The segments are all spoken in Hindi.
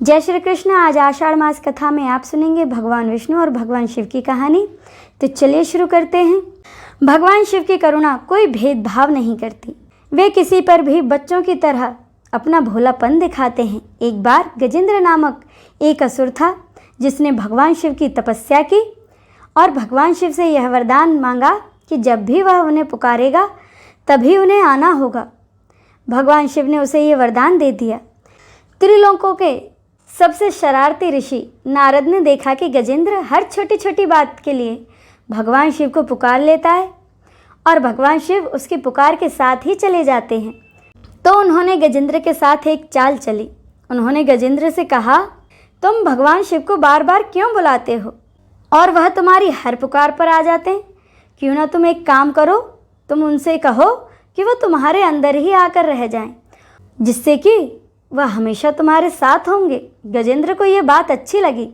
जय श्री कृष्ण। आज आषाढ़ मास कथा में आप सुनेंगे भगवान विष्णु और भगवान शिव की कहानी। तो चलिए शुरू करते हैं। भगवान शिव की करुणा कोई भेदभाव नहीं करती। वे किसी पर भी बच्चों की तरह अपना भोलापन दिखाते हैं। एक बार गजेंद्र नामक एक असुर था जिसने भगवान शिव की तपस्या की और भगवान शिव से यह वरदान मांगा कि जब भी वह उन्हें पुकारेगा तभी उन्हें आना होगा। भगवान शिव ने उसे ये वरदान दे दिया। त्रिलोकों के सबसे शरारती ऋषि नारद ने देखा कि गजेंद्र हर छोटी छोटी बात के लिए भगवान शिव को पुकार लेता है और भगवान शिव उसकी पुकार के साथ ही चले जाते हैं। तो उन्होंने गजेंद्र के साथ एक चाल चली। उन्होंने गजेंद्र से कहा, तुम भगवान शिव को बार बार क्यों बुलाते हो और वह तुम्हारी हर पुकार पर आ जाते हैं? क्यों ना तुम एक काम करो, तुम उनसे कहो कि वो तुम्हारे अंदर ही आकर रह जाएं, जिससे कि वह हमेशा तुम्हारे साथ होंगे। गजेंद्र को यह बात अच्छी लगी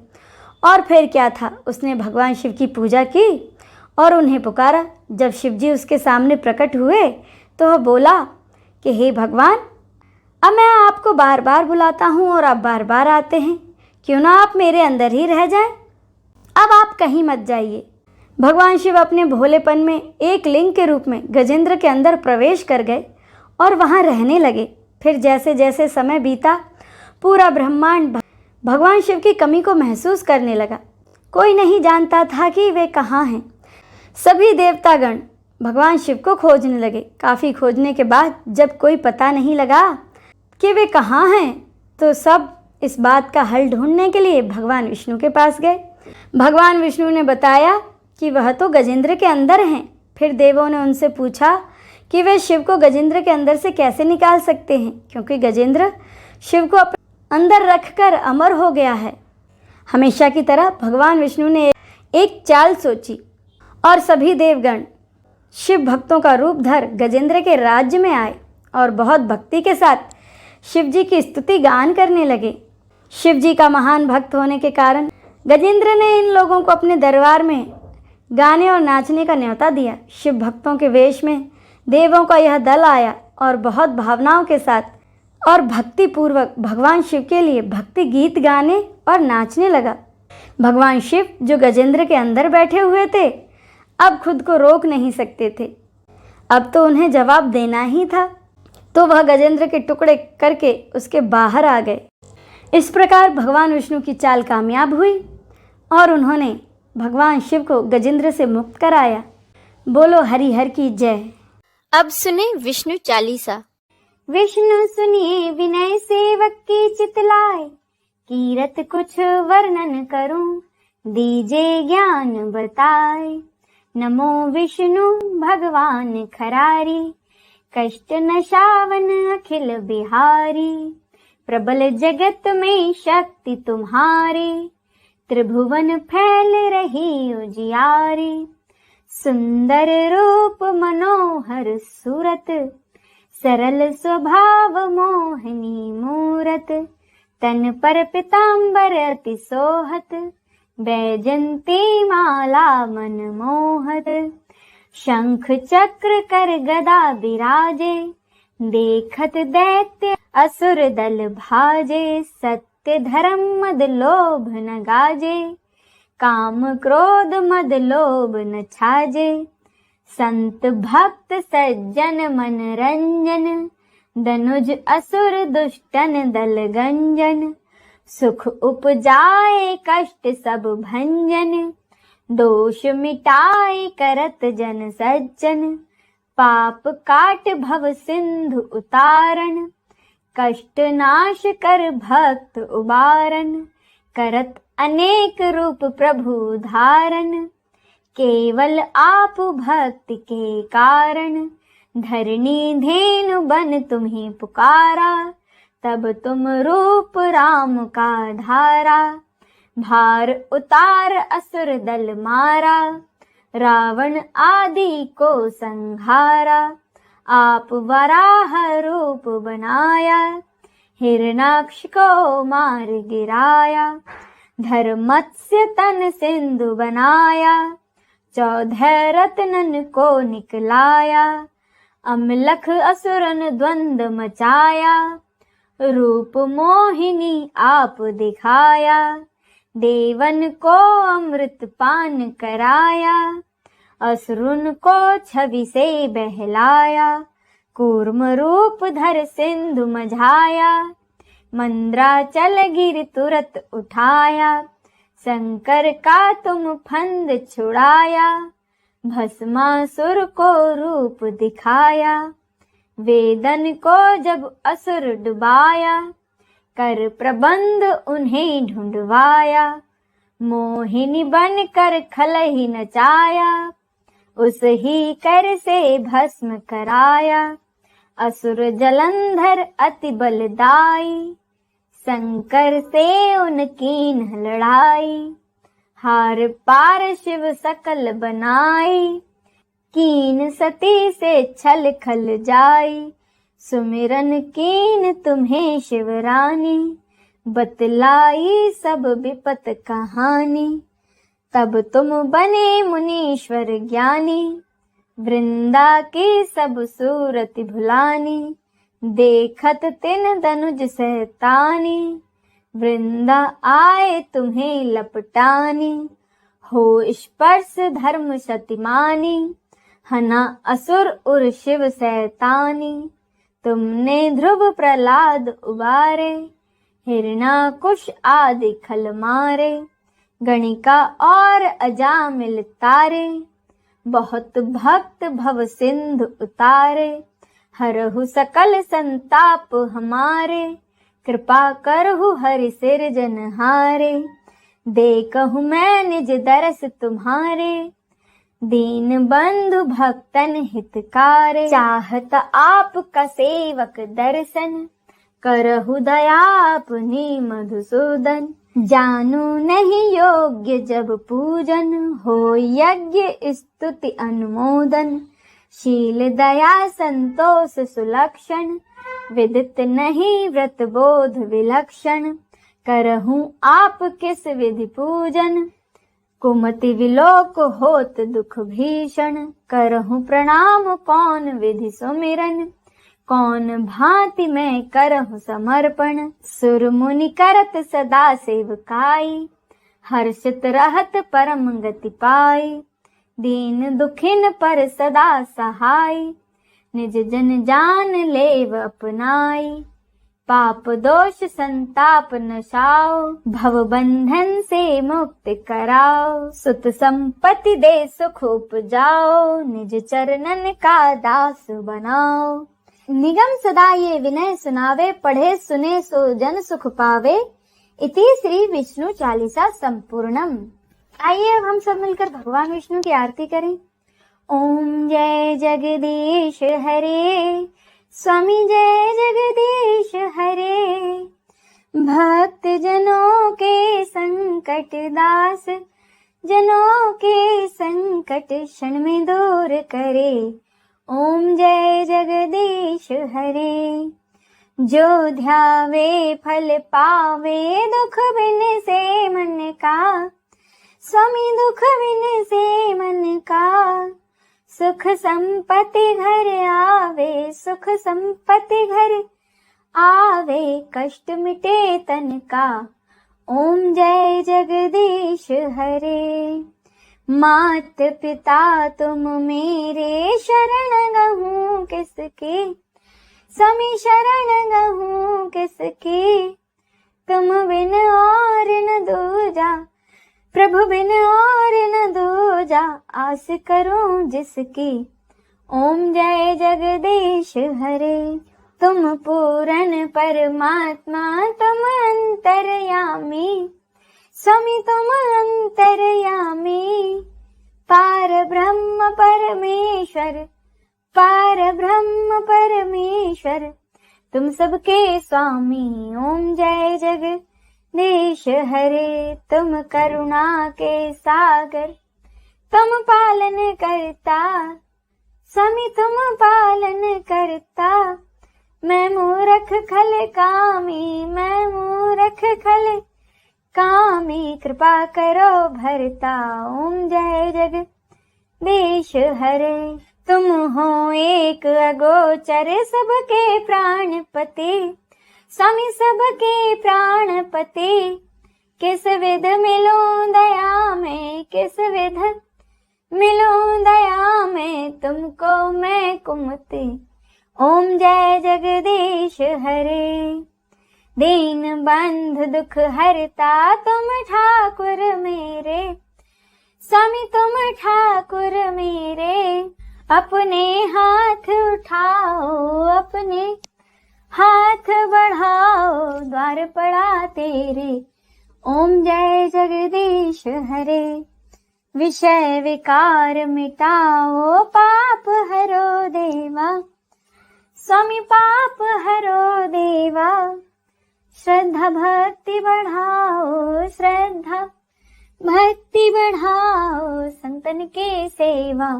और फिर क्या था, उसने भगवान शिव की पूजा की और उन्हें पुकारा। जब शिव जी उसके सामने प्रकट हुए तो वह बोला कि हे भगवान, अब मैं आपको बार बार बुलाता हूँ और आप बार बार आते हैं, क्यों ना आप मेरे अंदर ही रह जाएं, अब आप कहीं मत जाइए। भगवान शिव अपने भोलेपन में एक लिंग के रूप में गजेंद्र के अंदर प्रवेश कर गए और वहाँ रहने लगे। फिर जैसे जैसे समय बीता, पूरा ब्रह्मांड भगवान शिव की कमी को महसूस करने लगा। कोई नहीं जानता था कि वे कहाँ हैं। सभी देवतागण भगवान शिव को खोजने लगे। काफ़ी खोजने के बाद जब कोई पता नहीं लगा कि वे कहाँ हैं, तो सब इस बात का हल ढूंढने के लिए भगवान विष्णु के पास गए। भगवान विष्णु ने बताया कि वह तो गजेंद्र के अंदर हैं। फिर देवों ने उनसे पूछा कि वे शिव को गजेंद्र के अंदर से कैसे निकाल सकते हैं, क्योंकि गजेंद्र शिव को अपने अंदर रखकर अमर हो गया है। हमेशा की तरह भगवान विष्णु ने एक चाल सोची और सभी देवगण शिव भक्तों का रूप धर गजेंद्र के राज्य में आए और बहुत भक्ति के साथ शिव जी की स्तुति गान करने लगे। शिव जी का महान भक्त होने के कारण गजेंद्र ने इन लोगों को अपने दरबार में गाने और नाचने का न्योता दिया। शिव भक्तों के वेश में देवों का यह दल आया और बहुत भावनाओं के साथ और भक्ति पूर्वक भगवान शिव के लिए भक्ति गीत गाने और नाचने लगा। भगवान शिव जो गजेंद्र के अंदर बैठे हुए थे, अब खुद को रोक नहीं सकते थे। अब तो उन्हें जवाब देना ही था। तो वह गजेंद्र के टुकड़े करके उसके बाहर आ गए। इस प्रकार भगवान विष्णु की चाल कामयाब हुई और उन्होंने भगवान शिव को गजेंद्र से मुक्त कराया। बोलो हरिहर की जय। अब सुने विष्णु चालीसा। विष्णु सुनिए विनय सेवक की चितलाए, कीरत कुछ वर्णन करूं, दीजे ज्ञान बताए। नमो विष्णु भगवान खरारी, कष्ट नशावन अखिल बिहारी। प्रबल जगत में शक्ति तुम्हारी, त्रिभुवन फैल रही उजियारी। सुंदर रूप मनोहर सूरत, सरल स्वभाव मोहिनी मूरत। तन पर पीतांबर अति सोहत, बैजंती माला मन मोहत। शंख चक्र कर गदा विराजे, देखत दैत्य असुर दल भाजे। सत्य धर्म मद लोभ न गाजे, काम क्रोध मद लोभ न छाजे। संत भक्त सज्जन मन रंजन, दनुज असुर दुष्टन दल गंजन। सुख उपजाए कष्ट सब भंजन, दोष मिटाए करत जन सज्जन। पाप काट भव सिंधु उतारण, कष्ट नाश कर भक्त उबारन। करत अनेक रूप प्रभु धारण, केवल आप भक्ति के कारण। धरणी धेनु बन तुम्हें पुकारा, तब तुम रूप राम का धारा। भार उतार असुर दल मारा, रावण आदि को संहारा। आप वराह रूप बनाया, हिरणाक्ष को मार गिराया। धर्मत्स्य तन सिंधु बनाया, 14 रत्नन को निकलाया। अमलख असुरन द्वंद मचाया, रूप मोहिनी आप दिखाया, देवन को अमृत पान कराया, असुरन को छवि से बहलाया, कूर्म रूप धर सिंधु मझाया, मंद्राचल गिर तुरत उठाया, शंकर का तुम फंद छुड़ाया, भस्मासुर को रूप दिखाया, वेदन को जब असुर डुबाया, कर प्रबंध उन्हें ढूंढवाया, मोहिनी बन कर खलहि नचाया, उस ही कर से भस्म कराया, असुर जलंधर अति बलदाई, शंकर से उनकी न लड़ाई, हार पार शिव सकल बनाई, कीन सती से छल खल जाई, सुमिरन कीन तुम्हें शिवरानी, बतलाई सब विपत कहानी, तब तुम बने मुनीश्वर ज्ञानी, वृंदा की सब सूरत भुलानी, देखत तिन दनुज सहतानी, वृंदा आए तुम्हें लपटानी, हो स्पर्श धर्म शतिमानी, हना असुर उर शिव सैतानी, तुमने ध्रुव प्रहलाद उबारे, हिरणाकुश आदि खल मारे, गणिका और अजामिल तारे, बहुत भक्त भव सिंधु उतारे, हरहु सकल संताप हमारे, कृपा करहु हरि सिरजनहारे, देखहु मैं निज दरस तुम्हारे, दीन बंधु भक्तन हितकारे, चाहत आपका सेवक दर्शन, करहु दया अपनी मधुसूदन, जानू नहीं योग्य जब पूजन, हो यज्ञ स्तुति अनुमोदन, शील दया संतोष सुलक्षण, विदित नहीं व्रत बोध विलक्षण, करहूं आप किस विधि पूजन, कुमति विलोक होत दुख भीषण, करहूं प्रणाम कौन विधि सुमिरन, कौन भांति मैं करहूं समर्पण, सुर मुनि करत सदा सेवकाई, हर्षित रहत परम गति पाई, दीन दुखिन पर सदा सहाय, निज जन जान लेव अपनाई, पाप दोष संताप नशाओ, भव बंधन से मुक्त कराओ, सुत संपत्ति दे सुख उपजाओ, निज चरणन का दास बनाओ, निगम सदा ये विनय सुनावे, पढ़े सुने सो जन सुख पावे, इति श्री विष्णु चालीसा संपूर्णम। आइए अब हम सब मिलकर भगवान विष्णु की आरती करें। ओम जय जगदीश हरे, स्वामी जय जगदीश हरे, भक्त जनों के संकट दास, जनों के संकट क्षण में दूर करे, ओम जय जगदीश हरे, जो ध्यावे फल पावे, दुख बिन से मन का, स्वामी दुख बिन से मन का, सुख संपत्ति घर आवे, सुख संपत्ति घर आवे, कष्ट मिटे तन का, ओम जय जगदीश हरे, मात पिता तुम मेरे, शरण गहूँ किसके, स्वामी शरण गहूँ किसके, तुम बिन और न दूजा, प्रभु बिन और न दूजा, आस करूं जिसकी, ओम जय जगदीश हरे, तुम पूर्ण परमात्मा, तुम अंतर्यामी, स्वामी तुम अंतर्यामी, पार ब्रह्म परमेश्वर, पार ब्रह्म परमेश्वर, तुम सबके स्वामी, ओम जय जगदीश हरे, तुम करुणा के सागर, तुम पालन करता, स्वामी तुम पालन करता, मैं मूर्ख खल कामी, मैं मूर्ख खल कामी, कृपा करो भरता, ओम जय जगदीश हरे, तुम हो एक अगोचर, सबके प्राणपति, स्वामी सबके प्राणपति, किस विध मिलूं दया में, किस विध मिलूं दया में, तुमको मैं कुमति। ओम जय जगदीश हरे। दीन बंधु दुख हरता तुम ठाकुर मेरे, स्वामी तुम ठाकुर मेरे। अपने हाथ उठाओ, अपने हाथ बढ़ाओ, द्वार पड़ा तेरे। ओम जय जगदीश हरे। विषय विकार मिटाओ, पाप हरो देवा, स्वामी पाप हरो देवा। श्रद्धा भक्ति बढ़ाओ, श्रद्धा भक्ति बढ़ाओ, संतन के सेवा।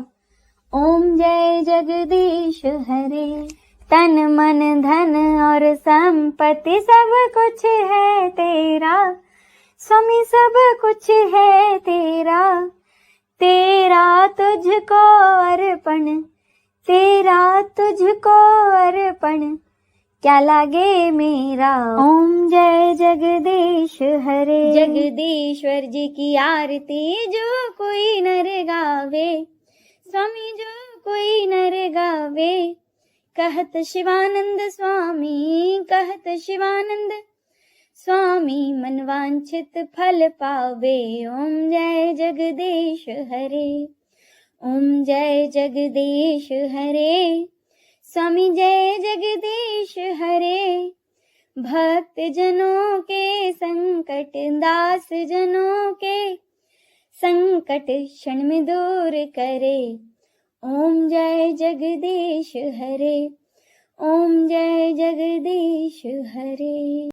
ओम जय जगदीश हरे। तन मन धन और संपत्ति सब कुछ है तेरा, स्वामी सब कुछ है तेरा। तेरा तुझको अर्पण, तेरा तुझको अर्पण, क्या लागे मेरा। ओम जय जगदीश हरे। जगदीश्वर जी की आरती जो कोई नर गावे, स्वामी जो कोई नर गावे। कहत शिवानंद स्वामी, कहत शिवानंद स्वामी, मनवांछित फल पावे। ओम जय जगदीश हरे। ओम जय जगदीश हरे। स्वामी जय जगदीश हरे। भक्त जनों के संकट, दास जनों के संकट क्षण में दूर करे। ओम जय जगदीश हरे। ओम जय जगदीश हरे।